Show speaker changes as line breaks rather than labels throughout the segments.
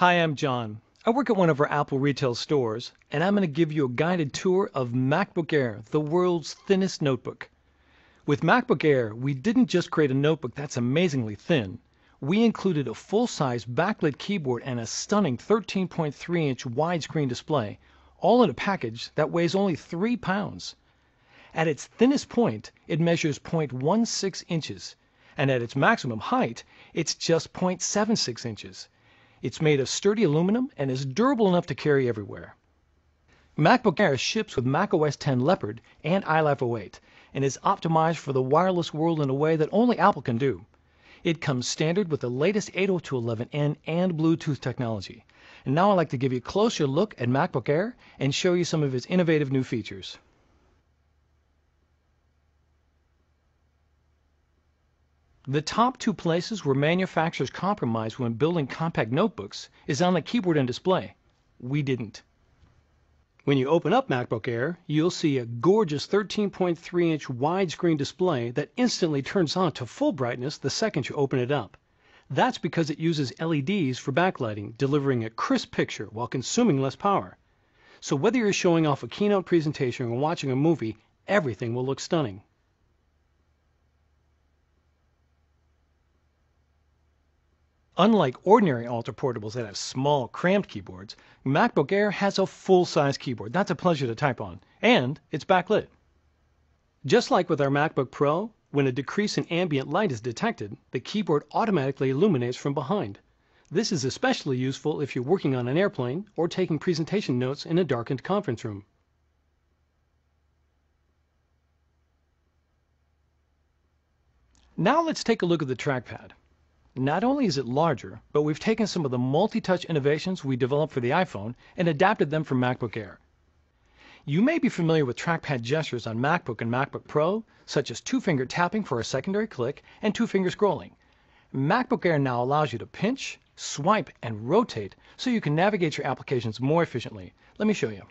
Hi, I'm John. I work at one of our Apple retail stores, and I'm going to give you a guided tour of MacBook Air, the world's thinnest notebook. With MacBook Air, we didn't just create a notebook that's amazingly thin. We included a full-size backlit keyboard and a stunning 13.3-inch widescreen display, all in a package that weighs only 3 pounds. At its thinnest point, it measures 0.16 inches, and at its maximum height, it's just 0.76 inches. It's made of sturdy aluminum and is durable enough to carry everywhere. MacBook Air ships with macOS 10 Leopard and iLife 08 and is optimized for the wireless world in a way that only Apple can do. It comes standard with the latest 802.11n and Bluetooth technology. And now I'd like to give you a closer look at MacBook Air and show you some of its innovative new features. The top two places where manufacturers compromise when building compact notebooks is on the keyboard and display. We didn't. When you open up MacBook Air, you'll see a gorgeous 13.3-inch widescreen display that instantly turns on to full brightness the second you open it up. That's because it uses LEDs for backlighting, delivering a crisp picture while consuming less power. So whether you're showing off a keynote presentation or watching a movie, everything will look stunning. Unlike ordinary Ultra portables that have small, cramped keyboards, MacBook Air has a full-size keyboard that's a pleasure to type on, and it's backlit. Just like with our MacBook Pro, when a decrease in ambient light is detected, the keyboard automatically illuminates from behind. This is especially useful if you're working on an airplane or taking presentation notes in a darkened conference room. Now let's take a look at the trackpad. Not only is it larger, but we've taken some of the multi-touch innovations we developed for the iPhone and adapted them for MacBook Air. You may be familiar with trackpad gestures on MacBook and MacBook Pro, such as two-finger tapping for a secondary click and two-finger scrolling. MacBook Air now allows you to pinch, swipe, and rotate so you can navigate your applications more efficiently. Let me show you.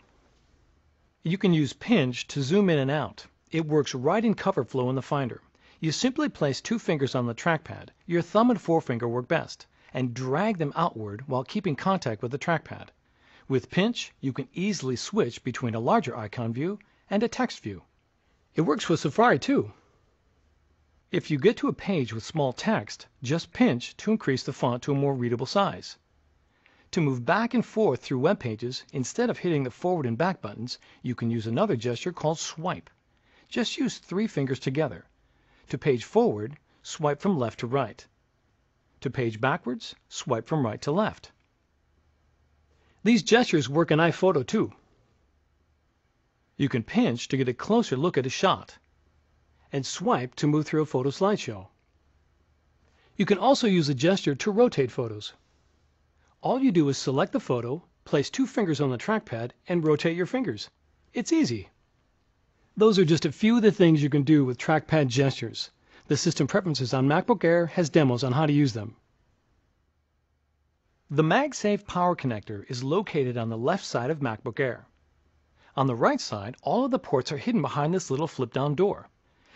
You can use pinch to zoom in and out. It works right in cover flow in the Finder. You simply place two fingers on the trackpad, your thumb and forefinger work best, and drag them outward while keeping contact with the trackpad. With pinch, you can easily switch between a larger icon view and a text view. It works with Safari too. If you get to a page with small text, just pinch to increase the font to a more readable size. To move back and forth through web pages, instead of hitting the forward and back buttons, you can use another gesture called swipe. Just use 3 fingers together. To page forward, swipe from left to right. To page backwards, swipe from right to left. These gestures work in iPhoto too. You can pinch to get a closer look at a shot, and swipe to move through a photo slideshow. You can also use a gesture to rotate photos. All you do is select the photo, place 2 fingers on the trackpad, and rotate your fingers. It's easy. Those are just a few of the things you can do with trackpad gestures. The System Preferences on MacBook Air has demos on how to use them. The MagSafe power connector is located on the left side of MacBook Air. On the right side, all of the ports are hidden behind this little flip-down door.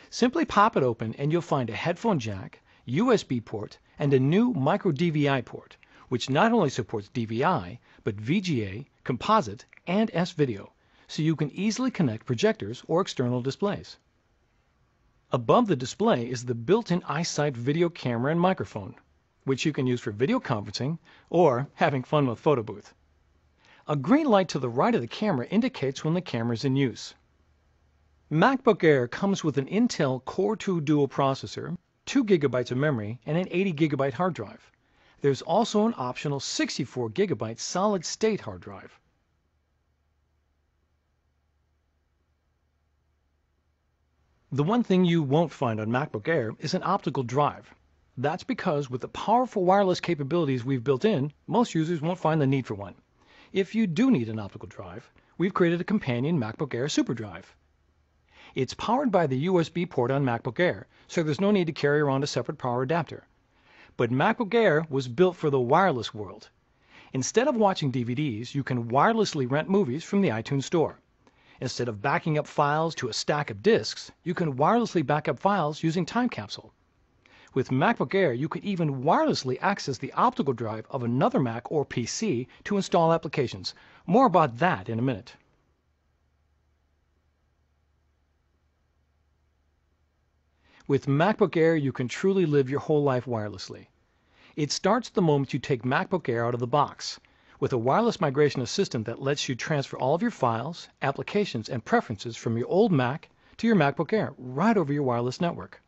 Simply pop it open and you'll find a headphone jack, USB port, and a new micro DVI port, which not only supports DVI, but VGA, composite, and S-video, so you can easily connect projectors or external displays. Above the display is the built-in iSight video camera and microphone, which you can use for video conferencing or having fun with photo booth. A green light to the right of the camera indicates when the camera is in use. MacBook Air comes with an Intel Core 2 dual processor, 2 GB of memory, and an 80 GB hard drive. There's also an optional 64 GB solid-state hard drive. The one thing you won't find on MacBook Air is an optical drive. That's because with the powerful wireless capabilities we've built in, most users won't find the need for one. If you do need an optical drive, we've created a companion MacBook Air SuperDrive. It's powered by the USB port on MacBook Air, so there's no need to carry around a separate power adapter. But MacBook Air was built for the wireless world. Instead of watching DVDs, you can wirelessly rent movies from the iTunes Store. Instead of backing up files to a stack of disks, you can wirelessly back up files using Time Capsule. With MacBook Air, you can even wirelessly access the optical drive of another Mac or PC to install applications. More about that in a minute. With MacBook Air, you can truly live your whole life wirelessly. It starts the moment you take MacBook Air out of the box, with a wireless migration assistant that lets you transfer all of your files, applications, and preferences from your old Mac to your MacBook Air right over your wireless network.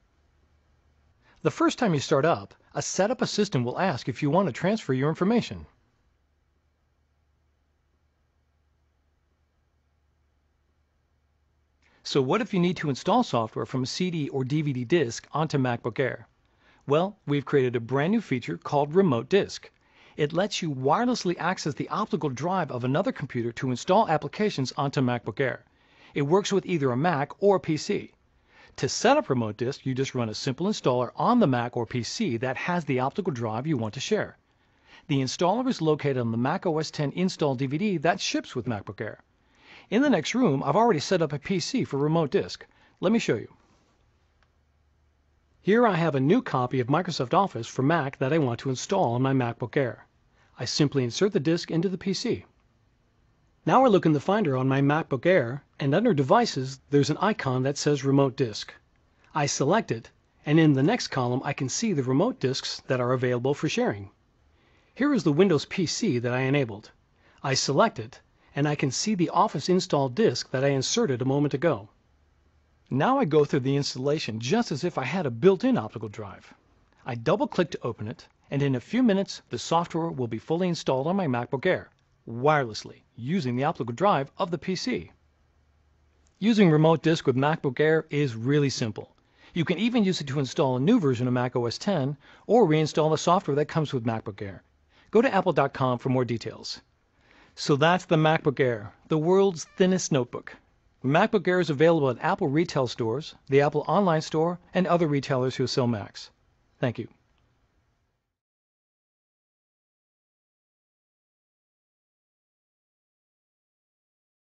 The first time you start up, a setup assistant will ask if you want to transfer your information. So what if you need to install software from a CD or DVD disk onto MacBook Air? Well, we've created a brand new feature called Remote Disk. It lets you wirelessly access the optical drive of another computer to install applications onto MacBook Air. It works with either a Mac or a PC. To set up Remote Disk, you just run a simple installer on the Mac or PC that has the optical drive you want to share. The installer is located on the Mac OS X install DVD that ships with MacBook Air. In the next room, I've already set up a PC for Remote Disk. Let me show you. Here I have a new copy of Microsoft Office for Mac that I want to install on my MacBook Air. I simply insert the disk into the PC. Now I look in the Finder on my MacBook Air, and under Devices, there's an icon that says Remote Disk. I select it, and in the next column I can see the remote disks that are available for sharing. Here is the Windows PC that I enabled. I select it, and I can see the Office install disk that I inserted a moment ago. Now I go through the installation just as if I had a built-in optical drive. I double-click to open it, and in a few minutes the software will be fully installed on my MacBook Air, wirelessly, using the optical drive of the PC. Using Remote Disk with MacBook Air is really simple. You can even use it to install a new version of Mac OS X or reinstall the software that comes with MacBook Air. Go to apple.com for more details. So that's the MacBook Air, the world's thinnest notebook. MacBook Air is available at Apple retail stores, the Apple Online Store, and other retailers who sell Macs. Thank you.